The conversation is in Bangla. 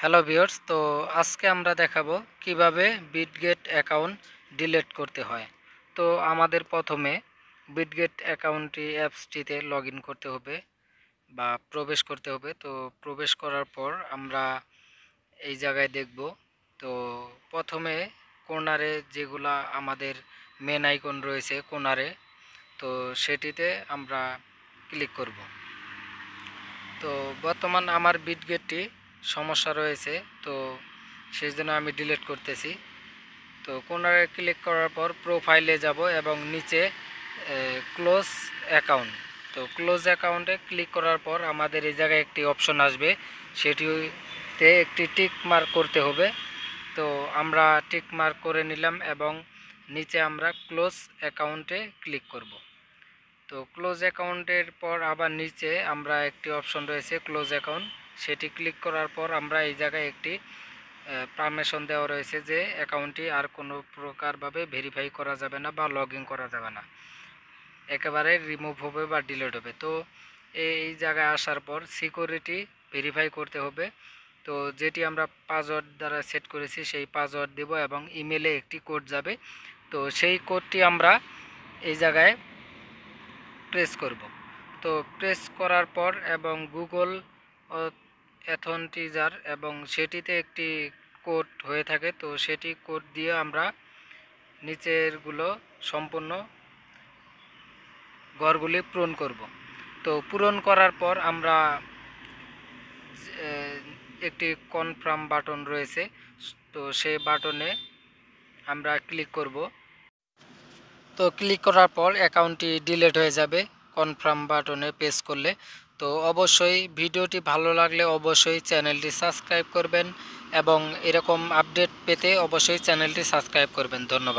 হ্যালো ভিউয়ার্স, তো আজকে আমরা দেখাবো কিভাবে বিটগেট অ্যাকাউন্ট ডিলিট করতে হয়। তো আমাদের প্রথমে বিটগেট অ্যাকাউন্টটি অ্যাপসটিতে লগ ইন করতে হবে বা প্রবেশ করতে হবে। তো প্রবেশ করার পর আমরা এই জায়গায় দেখব। তো প্রথমে কর্নারে যেগুলা আমাদের মেন আইকন রয়েছে কর্নারে, তো সেটিতে আমরা ক্লিক করব। তো বর্তমান আমার বিটগেটটি সমস্যা রয়েছে, তো সেই জন্য আমি ডিলিট করতেছি। তো কর্নারে ক্লিক করার পর প্রোফাইলে যাব এবং নিচে ক্লোজ অ্যাকাউন্ট। তো ক্লোজ অ্যাকাউন্টে ক্লিক করার পর আমাদের এই জায়গায় একটি অপশন আসবে, সেটিতে একটি টিক মার্ক করতে হবে। তো আমরা টিক মার্ক করে নিলাম এবং নিচে আমরা ক্লোজ অ্যাকাউন্টে ক্লিক করব। তো ক্লোজ অ্যাকাউন্টের পর আবার নিচে আমরা একটি অপশন রয়েছে ক্লোজ অ্যাকাউন্ট, সেটি ক্লিক করার পর আমরা এই জায়গায় একটি পারমিশন দেওয়া রয়েছে যে অ্যাকাউন্টটি আর কোনো প্রকারভাবে ভেরিফাই করা যাবে না বা লগ ইন করা যাবে না, একেবারে রিমুভ হবে বা ডিলিট হবে। তো এই জায়গায় আসার পর সিকিউরিটি ভেরিফাই করতে হবে। তো যেটি আমরা পাসওয়ার্ড দ্বারা সেট করেছি সেই পাসওয়ার্ড দেব এবং ইমেলে একটি কোড যাবে। তো সেই কোডটি আমরা এই জায়গায় প্রেস করব। তো প্রেস করার পর এবং গুগল অথেন্টিজার এবং সেটিতে একটি কোড হয়ে থাকে, তো সেটি কোড দিয়ে আমরা নিচেরগুলো সম্পূর্ণ ঘরগুলি পূরণ করব। তো পূরণ করার পর আমরা একটি কনফার্ম বাটন রয়েছে, তো সেই বাটনে আমরা ক্লিক করব। তো ক্লিক করার পর অ্যাকাউন্টটি ডিলিট হয়ে যাবে কনফার্ম বাটনে প্রেস করলে। তো অবশ্যই ভিডিওটি ভালো লাগলে অবশ্যই চ্যানেলটি সাবস্ক্রাইব করবেন এবং এরকম আপডেট পেতে অবশ্যই চ্যানেলটি সাবস্ক্রাইব করবেন। ধন্যবাদ।